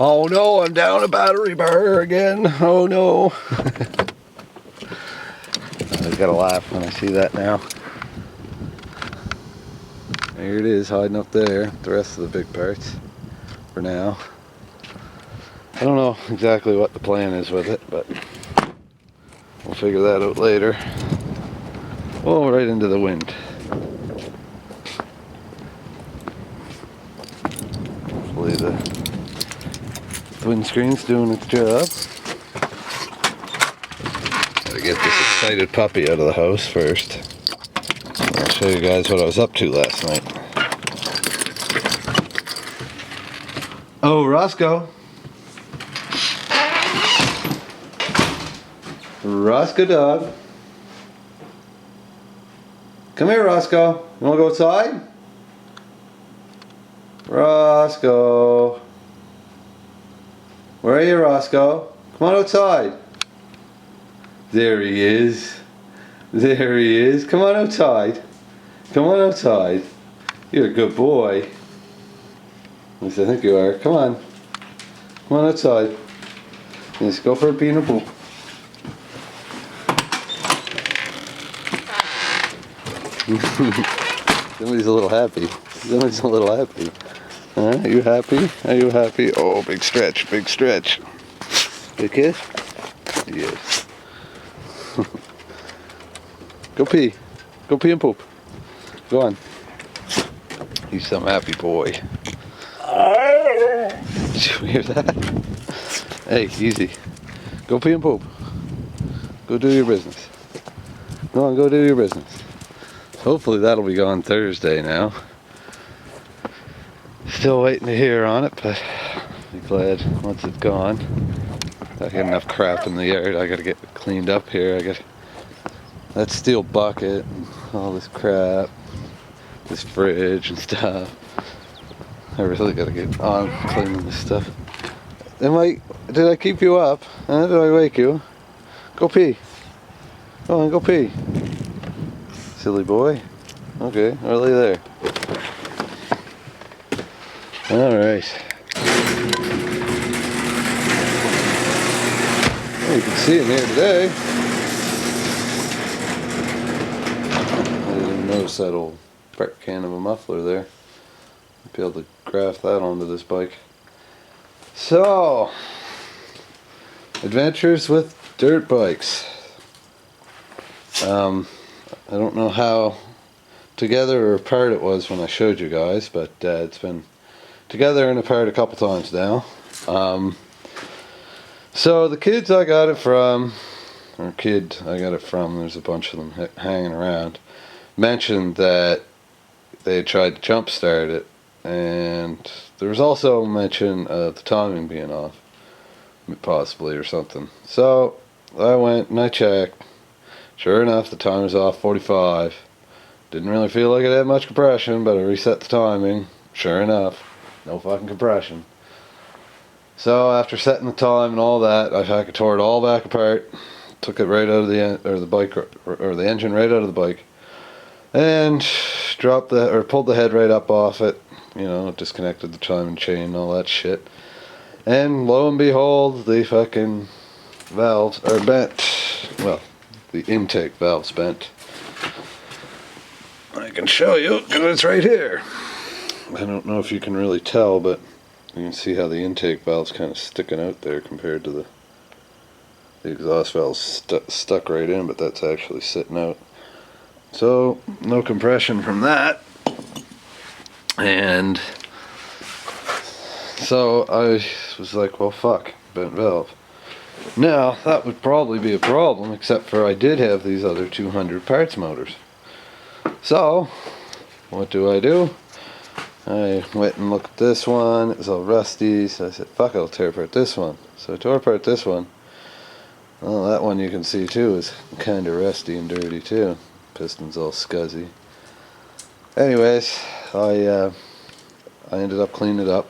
Oh no, I'm down a battery bar again. Oh no. I gotta laugh when I see that now. There it is, hiding up there. The rest of the big parts for now. I don't know exactly what the plan is with it, but we'll figure that out later. Oh, right into the wind. Hopefully the windscreen's doing its job. Gotta get this excited puppy out of the house first. I'll show you guys what I was up to last night. Oh, Roscoe. Roscoe dog. Come here, Roscoe. You wanna go outside? Roscoe. Where are you, Roscoe? Come on outside. There he is. There he is. Come on outside. Come on outside. You're a good boy. At least I think you are. Come on. Come on outside. Let's go for a pee and a poop. Somebody's a little happy. Somebody's a little happy. Are you happy? Are you happy? Oh, big stretch, big stretch. Big kiss? Yes. Go pee. Go pee and poop. Go on. He's some happy boy. Did you hear that? Hey, easy. Go pee and poop. Go do your business. Go on, go do your business. Hopefully that'll be gone Thursday now. Still waiting to hear on it, but I'll be glad once it's gone. I got enough crap in the yard. I gotta get cleaned up here. I got that steel bucket and all this crap, this fridge and stuff. I really gotta get on cleaning this stuff. Did I keep you up? Did I wake you? Go pee. Go on, go pee. Silly boy. Okay, early there. Alright. Well, you can see him here today. I didn't notice that old fart can of a muffler there. I'll be able to graft that onto this bike. So, adventures with dirt bikes. I don't know how together or apart it was when I showed you guys, but it's been together and apart a couple times now. So the kids I got it from, there's a bunch of them hanging around, mentioned that they had tried to jump start it, and there was also mention of the timing being off, possibly, or something. So I went and I checked. Sure enough, the timer was off 45. Didn't really feel like it had much compression, but I reset the timing. Sure enough, no fucking compression. So after setting the time and all that, I tore it all back apart, took it right out of the bike, or the engine right out of the bike, and pulled the head right up off it. You know, disconnected the timing chain and all that shit. And lo and behold, the fucking valves are bent. Well, the intake valve's bent. I can show you because it's right here. I don't know if you can really tell, but you can see how the intake valve's kind of sticking out there compared to the exhaust valve's stuck right in, but that's actually sitting out. So no compression from that. And so I was like, well, fuck, bent valve. Now, that would probably be a problem, except for I did have these other 200 parts motors. So, what do? I went and looked at this one. It was all rusty, so I said, fuck, I'll tear apart this one. So I tore apart this one. Well, that one you can see too is kind of rusty and dirty too. Piston's all scuzzy. Anyways, I ended up cleaning it up.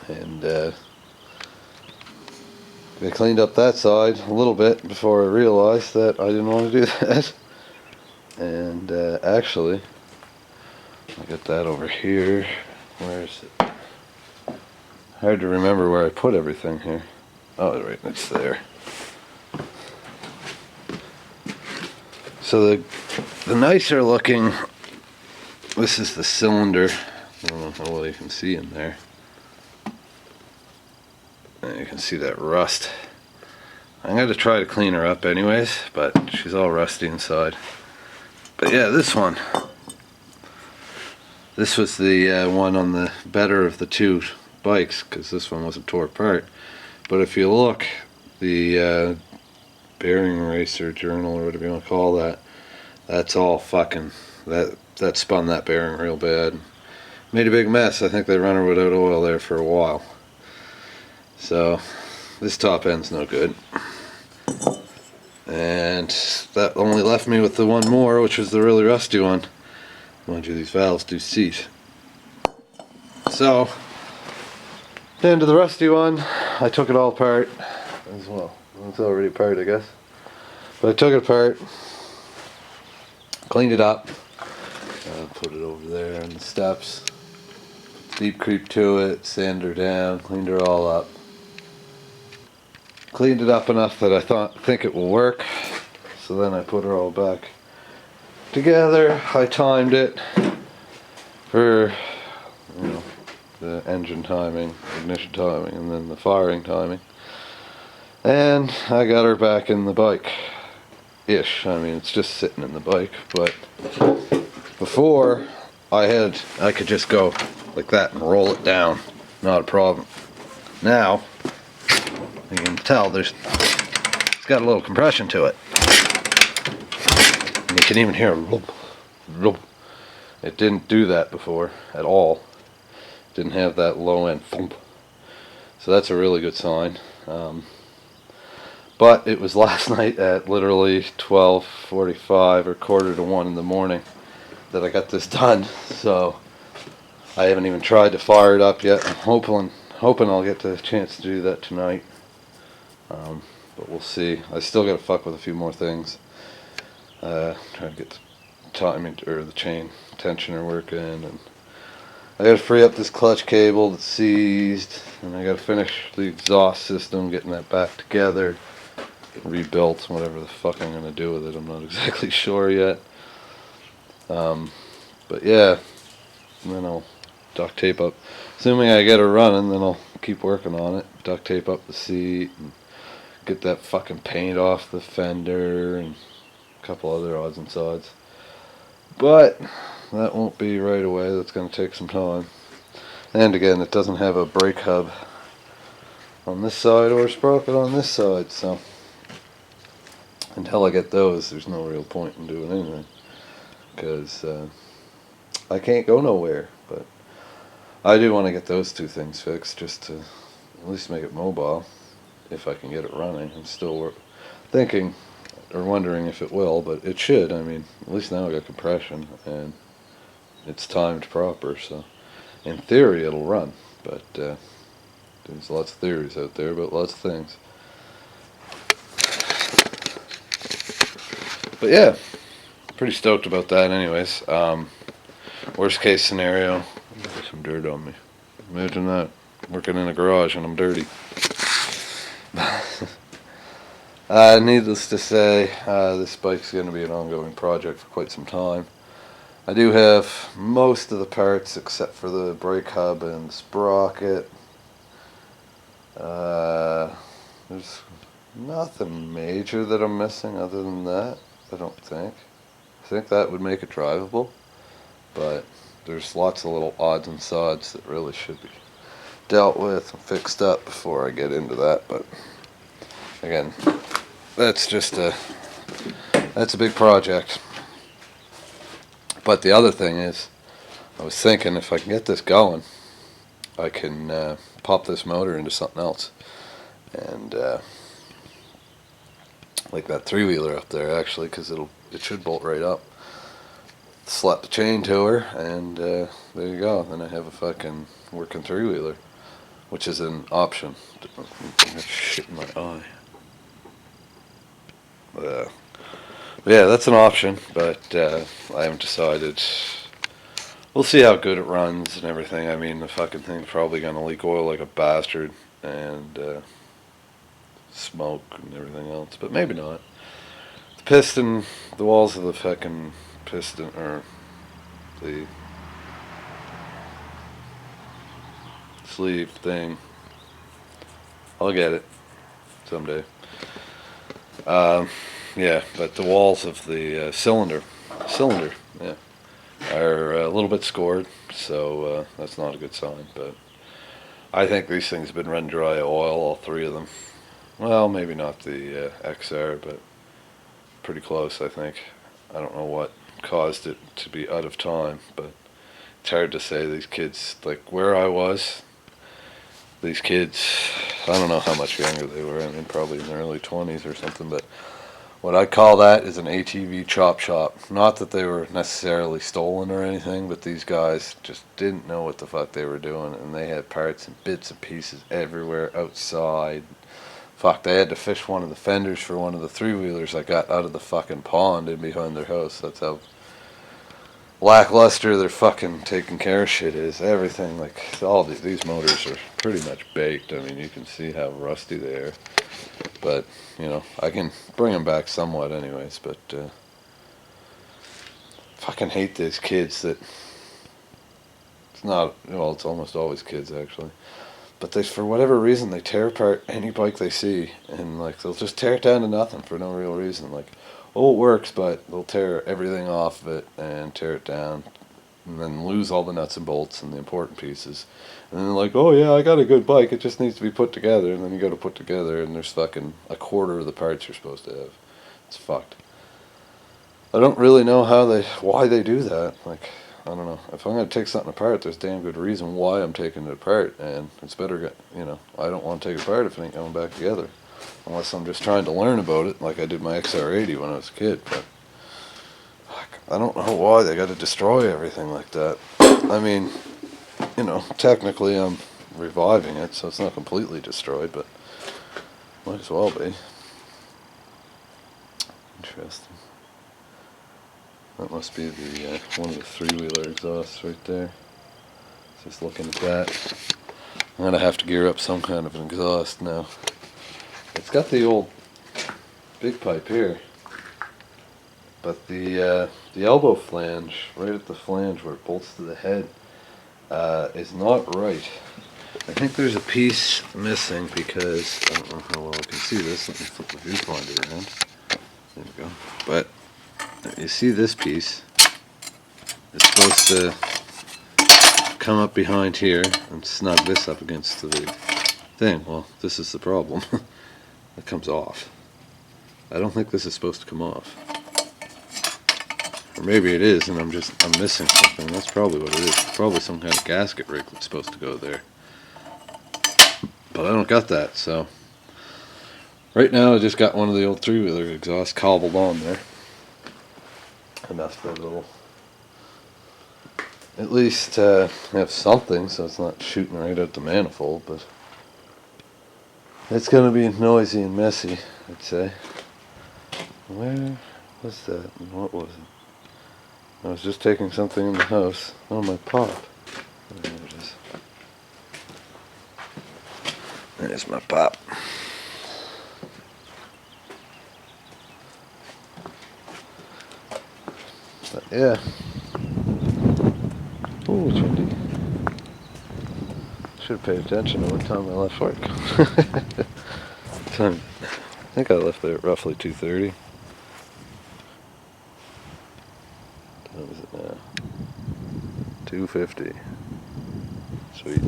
And I cleaned up that side a little bit before I realized that I didn't want to do that. And actually, I got that over here. Where is it? Hard to remember where I put everything here. Oh, right, it's there. So the nicer looking, this is the cylinder. I don't know how well you can see in there. And you can see that rust. I'm going to try to clean her up anyways, but she's all rusty inside. But yeah, this one. This was the one on the better of the two bikes, because this one wasn't tore apart. But if you look, the bearing racer journal, or whatever you want to call that, that's all fucking, that spun that bearing real bad. Made a big mess. I think they run her without oil there for a while. So this top end's no good. And that only left me with the one more, which was the really rusty one. Mind you, these valves do seat. So, the end of the rusty one, I took it all apart as well. It's already apart, I guess. But I took it apart, cleaned it up, put it over there on the steps, deep creep to it, sand her down, cleaned her all up. Cleaned it up enough that I think it will work. So then I put her all back together. I timed it for, you know, the engine timing, ignition timing, and then the firing timing. And I got her back in the bike-ish. I mean, it's just sitting in the bike, but before I could just go like that and roll it down. Not a problem. Now, you can tell it's got a little compression to it. And you can even hear a lump, lump. It didn't do that before at all. Didn't have that low end thump. So that's a really good sign. But it was last night at literally 12:45 or quarter to 1 in the morning that I got this done. So I haven't even tried to fire it up yet. I'm hoping I'll get the chance to do that tonight. But we'll see. I still got to fuck with a few more things. Trying to get the timing or the chain tensioner working, and I got to free up this clutch cable that's seized, and I got to finish the exhaust system, getting that back together, rebuilt, whatever the fuck I'm gonna do with it. I'm not exactly sure yet. But yeah, and then I'll duct tape up. Assuming I get her running, then I'll keep working on it. Duct tape up the seat and get that fucking paint off the fender and a couple other odds and sods. But that won't be right away. That's going to take some time. And again, it doesn't have a brake hub on this side or a sprocket on this side, so until I get those, there's no real point in doing anything, because I can't go nowhere. But I do want to get those two things fixed, just to at least make it mobile, if I can get it running. I'm still thinking or wondering if it will, but it should. I mean, at least now I got compression and it's timed proper, so in theory it'll run. But there's lots of theories out there about lots of things. But yeah, pretty stoked about that anyways. Worst case scenario, there's some dirt on me. Imagine that, working in a garage and I'm dirty. Needless to say, this bike's going to be an ongoing project for quite some time. I do have most of the parts except for the brake hub and sprocket. There's nothing major that I'm missing other than that, I don't think. I think that would make it drivable, but there's lots of little odds and sods that really should be dealt with and fixed up before I get into that. But again, that's a big project. But the other thing is, I was thinking if I can get this going, I can pop this motor into something else, and like that 3-wheeler up there, actually, because it should bolt right up. Slap the chain to her, and there you go. Then I have a fucking working 3-wheeler, which is an option. I got shit in my eye. Yeah, that's an option, but I haven't decided we'll see how good it runs and everything. I mean, the fucking thing's probably gonna leak oil like a bastard and smoke and everything else, but maybe not. The piston, the walls of the fucking piston, or the sleeve thing, I'll get it someday. Yeah, but the walls of the cylinder, yeah, are a little bit scored, so that's not a good sign. But I think these things have been run dry oil, all three of them. Well, maybe not the XR, but pretty close, I think. I don't know what caused it to be out of time, but it's hard to say. These kids, like where I was, these kids, I don't know how much younger they were. I mean, probably in their early 20s or something, but what I call that is an ATV chop shop. Not that they were necessarily stolen or anything, but these guys just didn't know what the fuck they were doing, and they had parts and bits and pieces everywhere outside. Fuck, they had to fish one of the fenders for one of the three-wheelers I got out of the fucking pond in behind their house. That's how lackluster their fucking taking care of shit is. Everything, like, all these motors are pretty much baked. I mean, you can see how rusty they are. But, you know, I can bring them back somewhat anyways, but fucking hate these kids that, it's not, well, it's almost always kids actually, but they, for whatever reason, they tear apart any bike they see, and like, they'll just tear it down to nothing for no real reason. Like, oh, it works, but they'll tear everything off of it and tear it down, and then lose all the nuts and bolts and the important pieces. And then they're like, oh yeah, I got a good bike, it just needs to be put together. And then you go to put together and there's fucking a quarter of the parts you're supposed to have. It's fucked. I don't really know why they do that. Like, I don't know. If I'm going to take something apart, there's a damn good reason why I'm taking it apart. And it's better, you know, I don't want to take it apart if it ain't going back together. Unless I'm just trying to learn about it, like I did my XR80 when I was a kid. But I don't know why they got to destroy everything like that. I mean, you know, technically I'm reviving it, so it's not completely destroyed, but might as well be. Interesting. That must be the one of the three-wheeler exhausts right there. Just looking at that. I'm going to have to gear up some kind of an exhaust now. It's got the old big pipe here, but the elbow flange, right at the flange where it bolts to the head, is not right. I think there's a piece missing because, I don't know how well I can see this. Let me flip the viewfinder around. There we go. But you see this piece? It's supposed to come up behind here and snug this up against the thing. Well, this is the problem. It comes off. I don't think this is supposed to come off. Or maybe it is and I'm missing something. That's probably what it is. It's probably some kind of gasket rig that's supposed to go there. But I don't got that, so right now I just got one of the old three-wheeler exhausts cobbled on there. Enough that it'll at least have something so it's not shooting right out the manifold, but it's going to be noisy and messy, I'd say. Where was that and what was it? I was just taking something in the house. Oh, my pop. There it is. There's my pop. But yeah. Oh, it's windy. Should have paid attention to what time I left work. Time. I think I left there at roughly 2:30. What is it now? 2:50. Sweet.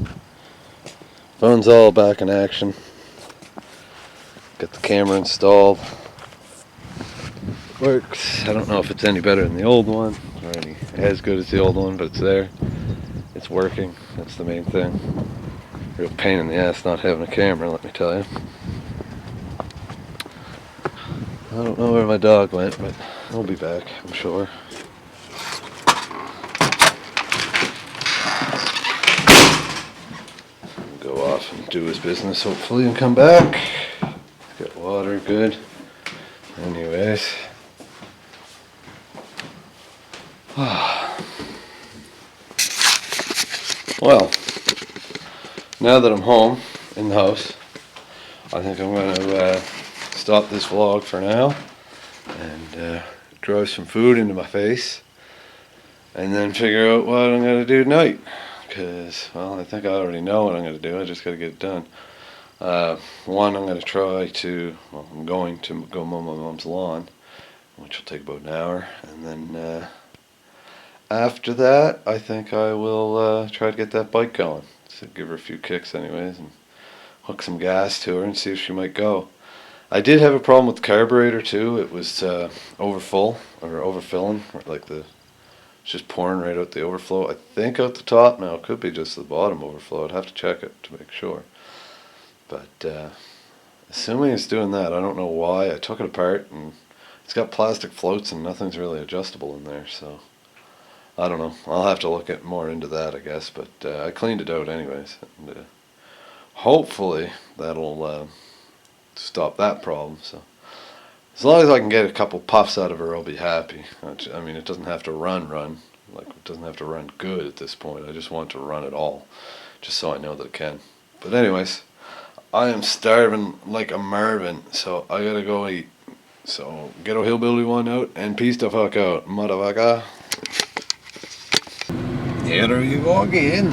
Phone's all back in action. Got the camera installed. Works. I don't know if it's any better than the old one or any as good as the old one, but it's there. It's working. That's the main thing. Real pain in the ass not having a camera, let me tell you. I don't know where my dog went, but he'll be back, I'm sure. He'll go off and do his business, hopefully, and come back. Got water, good. Anyways. Well, now that I'm home in the house, I think I'm going to stop this vlog for now and drive some food into my face and then figure out what I'm going to do tonight. Because, well, I think I already know what I'm going to do. I just got to get it done. One, I'm going to I'm going to go mow my mom's lawn, which will take about an hour. And then after that, I think I will try to get that bike going. So give her a few kicks anyways and hook some gas to her and see if she might go. I did have a problem with the carburetor too. It was overfilling, like it's just pouring right out the overflow. I think out the top now. It could be just the bottom overflow. I'd have to check it to make sure. But assuming it's doing that, I don't know why. I took it apart and it's got plastic floats and nothing's really adjustable in there. So I don't know. I'll have to look more into that, I guess. But I cleaned it out anyways. And, hopefully that'll stop that problem. So as long as I can get a couple puffs out of her, I'll be happy. I mean, it doesn't have to run. Like, it doesn't have to run good at this point. I just want to run it all, just so I know that it can. But anyways, I am starving like a Marvin, so I gotta go eat. So, Ghetto Hillbilly 1 out, and peace the fuck out, motherfucker. Here you go again.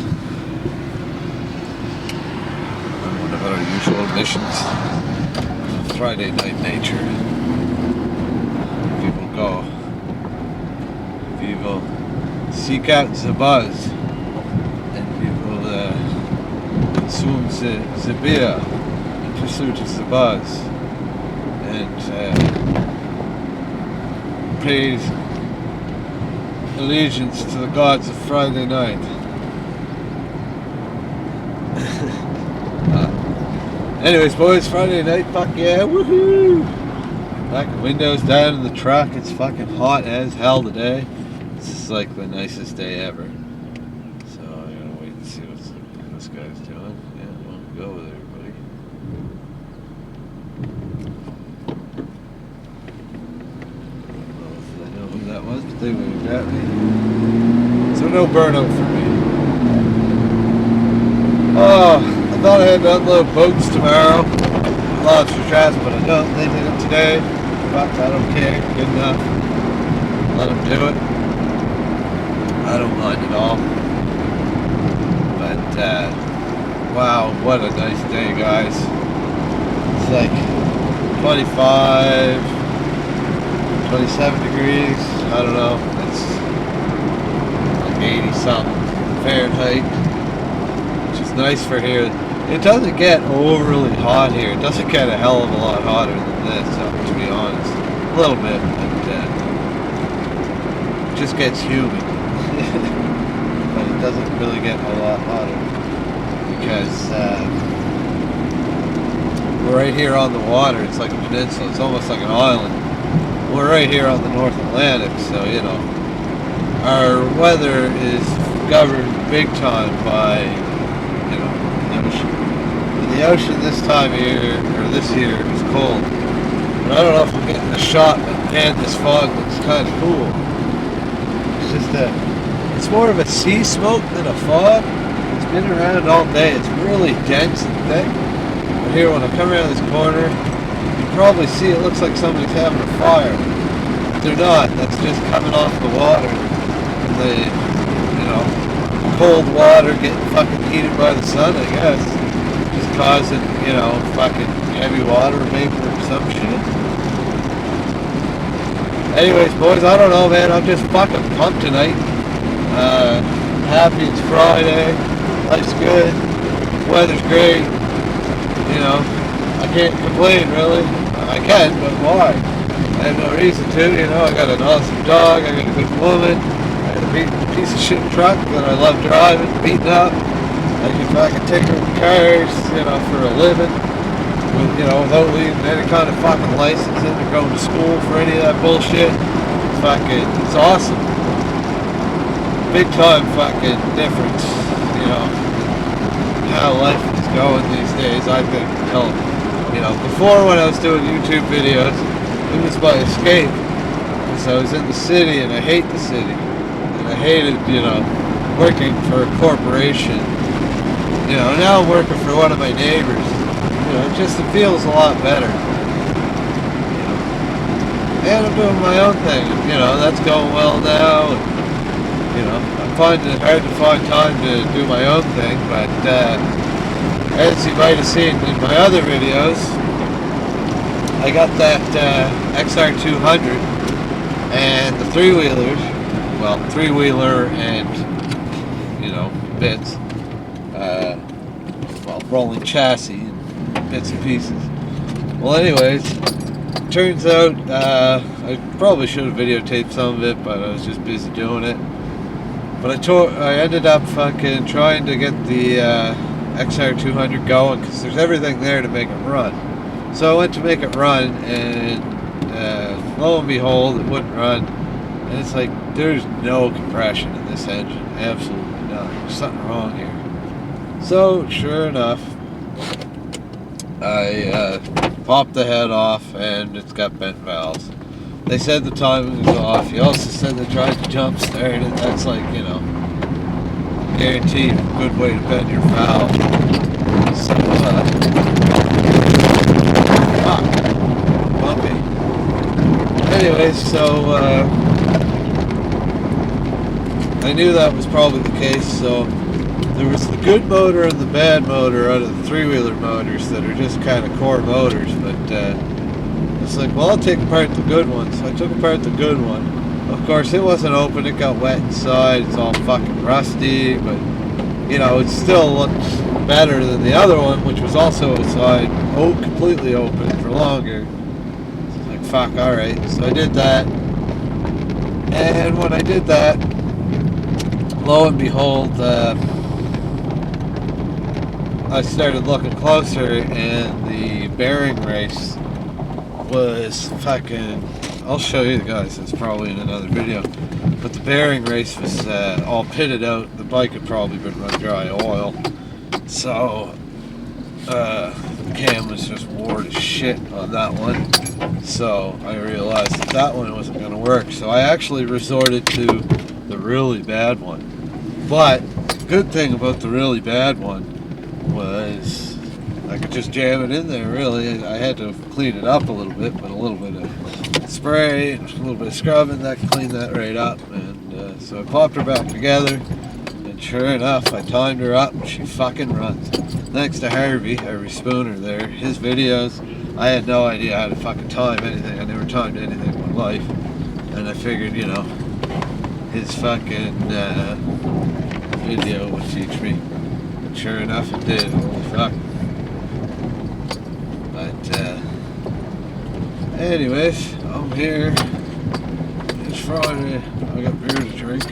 One of our usual missions. Friday night nature. People go. People seek out the buzz. And people consume the beer in pursuit of the buzz. And pays allegiance to the gods of Friday night. Anyways, boys, Friday night, fuck yeah, woohoo! Back windows down in the truck. It's fucking hot as hell today. This is like the nicest day ever. So I gotta wait and see what this guy's doing. Yeah, we'll go with everybody. I don't know if I know who that was, but they waved at me. So no burnout for me. Oh, I thought I had to unload boats tomorrow. Lobster traps, but I don't. They did it today. Fuck, I don't care. Good enough. Let them do it. I don't mind at all. But, wow, what a nice day, guys. It's like 25, 27 degrees. I don't know. It's like 80 something Fahrenheit. Nice for here. It doesn't get overly hot here. It doesn't get a hell of a lot hotter than this, to be honest. A little bit, but it just gets humid. But it doesn't really get a lot hotter because we're right here on the water. It's like a peninsula. It's almost like an island. We're right here on the North Atlantic, so you know our weather is governed big time by the ocean this time of year, or this year, is cold. But I don't know if I'm getting a shot, but man, this fog looks kind of cool. It's just it's more of a sea smoke than a fog. It's been around all day. It's really dense and thick. But here, when I come around this corner, you can probably see it looks like somebody's having a fire. But they're not. That's just coming off the water. And the, cold water getting fucking heated by the sun, I guess. Just causing, fucking heavy water vapor or some shit. Anyways, boys, I don't know, man. I'm just fucking pumped tonight. Happy it's Friday. Life's good. Weather's great. I can't complain, really. I can, but why? I have no reason to, I got an awesome dog. I got a good woman. A piece of shit truck that I love driving, beating up. I can fucking take her in cars, for a living, without leaving any kind of fucking license in or going to school for any of that bullshit. It's awesome. Big time fucking difference, how life is going these days, I think. Before when I was doing YouTube videos, it was my escape. Because I was in the city and I hate the city. I hated, working for a corporation. You know, now I'm working for one of my neighbors. You know, it feels a lot better. You know, and I'm doing my own thing. You know, that's going well now. And, you know, I'm finding it hard to find time to do my own thing, but as you might have seen in my other videos, I got that XR200 and the three-wheelers, well, three-wheeler and, you know, bits, well, rolling chassis and bits and pieces. Well, anyways, turns out I probably should have videotaped some of it, but I was just busy doing it. But I ended up fucking trying to get the XR200 going because there's everything there to make it run. So I went to make it run, and lo and behold, it wouldn't run. And it's like, there's no compression in this engine. Absolutely none. There's something wrong here. So, sure enough, I popped the head off, and it's got bent valves. They said the timing was off. He also said they tried to jump start it. That's like, you know, guaranteed a good way to bend your valve. So, bumpy. Anyways, so, I knew that was probably the case, so there was the good motor and the bad motor out of the three-wheeler motors that are just kind of core motors, but, it's like, well, I'll take apart the good one. So I took apart the good one. Of course, it wasn't open. It got wet inside. It's all fucking rusty, but, you know, it still looks better than the other one, which was also outside, completely open for longer. So like, fuck, alright. So I did that. And when I did that, lo and behold, I started looking closer, and the bearing race was fucking, I'll show you guys, it's probably in another video, but the bearing race was all pitted out. The bike had probably been run dry oil, so the cam was just wore to shit on that one. So I realized that one wasn't going to work, so I actually resorted to the really bad one. But the good thing about the really bad one was I could just jam it in there, really. I had to clean it up a little bit, but a little bit of spray, a little bit of scrubbing, that can clean that right up. And so I popped her back together, and sure enough, I timed her up, and she fucking runs. Thanks to Harvey Spooner there, his videos, I had no idea how to fucking time anything. I never timed anything in my life. And I figured, you know, his fucking video would teach me. And sure enough, it did. Holy fuck. But, anyways, I'm here. It's Friday. I got beer to drink.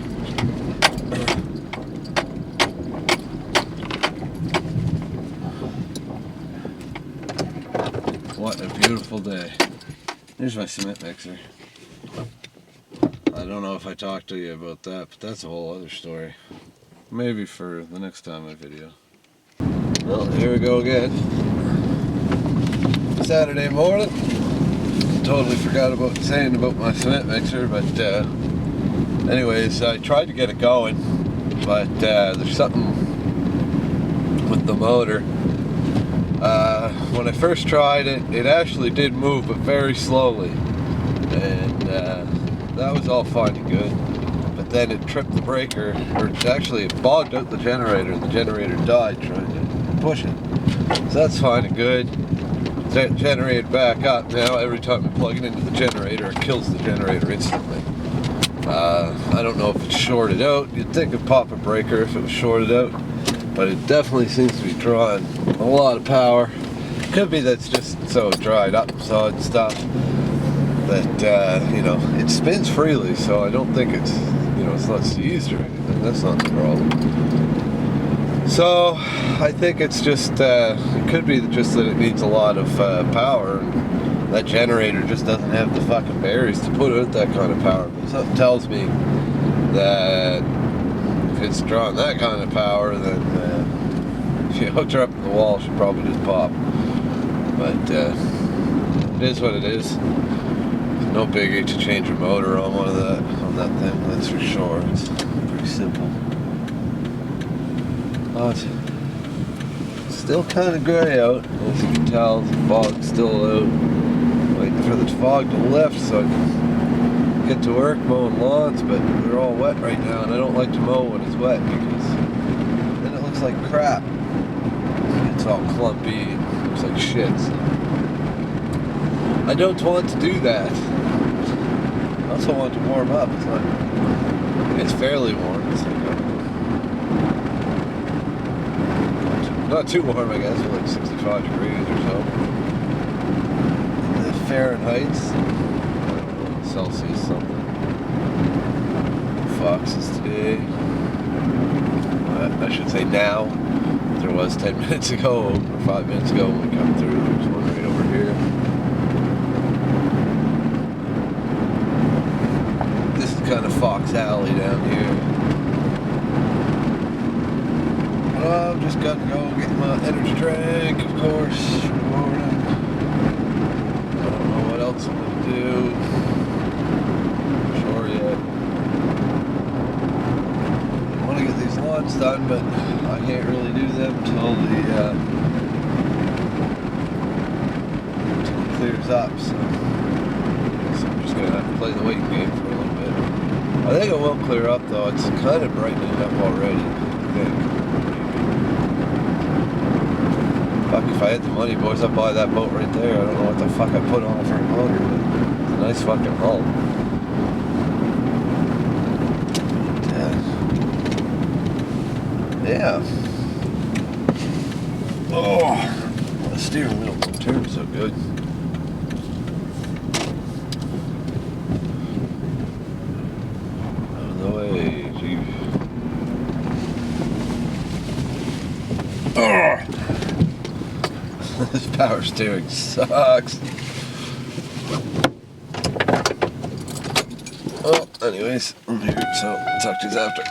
What a beautiful day. Here's my cement mixer. I don't know if I talked to you about that, but that's a whole other story. Maybe for the next time I video. Well, here we go again. Saturday morning. Totally forgot about saying about my cement mixer, but anyways, I tried to get it going, but there's something with the motor. When I first tried it, it actually did move, but very slowly, and that was all fine and good. But then it tripped the breaker, or actually it bogged out the generator, and the generator died trying to push it. So that's fine and good. Generator back up. Now every time I plug it into the generator, it kills the generator instantly. I don't know if it's shorted out. You'd think it'd pop a breaker if it was shorted out, but it definitely seems to be drawing a lot of power. Could be that's just so dried up solid stuff that you know, it spins freely, so I don't think it's, you know, it's not seized or anything. That's not the problem. So I think it's just it could be just that it needs a lot of power, and that generator just doesn't have the fucking batteries to put out that kind of power. But something tells me that if it's drawing that kind of power, then if you hooked her up to the wall, she'd probably just pop. But it is what it is. No biggie to change a motor on that thing, that's for sure. It's pretty simple. But still kind of gray out, as you can tell. The fog's still out. Waiting for the fog to lift so I can get to work mowing lawns, but they're all wet right now, and I don't like to mow when it's wet because then it looks like crap. It's all clumpy, it looks like shit. So I don't want to do that. I also want to warm up. It's like, it's fairly warm. It's like not too warm, I guess, like 65 degrees or so. The Fahrenheit, Celsius something. Foxes today. I should say now. There was 10 minutes ago or 5 minutes ago when we come through. There's one right over here. This is kind of Fox Alley down here. I'm just gonna go get my energy drink, of course, for the morning. I don't know what else I'm gonna do. Not sure yet. I want to get these lawns done, but I can't really do them until it clears up. So I'm just gonna have to play the waiting game for a little bit. I think it will clear up though. It's kind of brightening up already, I think. Fuck, if I had the money, boys, I'd buy that boat right there. I don't know what the fuck I put on for a motor, but it's a nice fucking hull. Yeah. Oh, the steering wheel don't turn so good. Out of the way, gee. Oh. This power steering sucks. Well, anyways, I'm here, so I'll talk to you after.